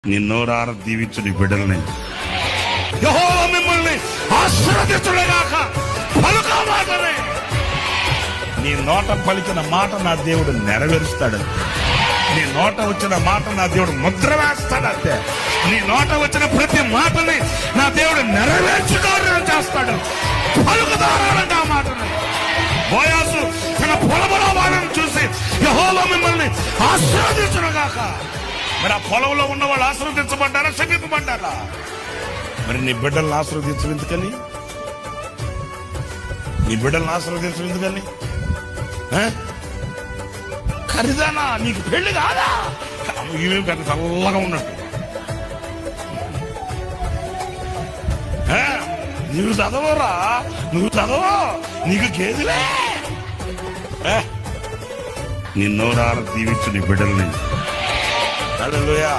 నిన్నోరార దీవించు నీ బిడ్డల్ని. యెహోవా మిమ్మల్ని ఆశీర్వదించుగాక. పలుక మాటనే. నీ నోట పలికిన మాట నా దేవుడు నెరవేరుస్తాడు. నీ నోట వచ్చిన మాట నా దేవుడు ముద్ర వేస్తాడంతే. నీ నోట వచ్చిన ప్రతి మాటని నా దేవుడు నెరవేర్చుకోవడం చేస్తాడు. పలుకుదారంటే ఆ మాటని. బోయాసు తన పొలములో వాళ్ళని చూసి యెహోవా మిమ్మల్ని ఆశీర్వదించుగాక. మరి ఆ పొలంలో ఉన్న వాళ్ళు ఆశీర్వదించబడ్డారా, శపించబడ్డారా? మరి నీ బిడ్డలను ఆశీర్వదించడం ఎందుకని? నీ బిడ్డలను ఆశీర్వదించడం ఎందుకని? ఖరీదానా? నీకు పెళ్లి కాదా? ఇవేమి పెద్ద చల్లగా ఉన్నట్టు. నువ్వు చదవరా, నువ్వు చదవో, నీకు కేదులే. నిన్నోరార దీవించు నీ బిడ్డల్ని. హల్లెలూయా.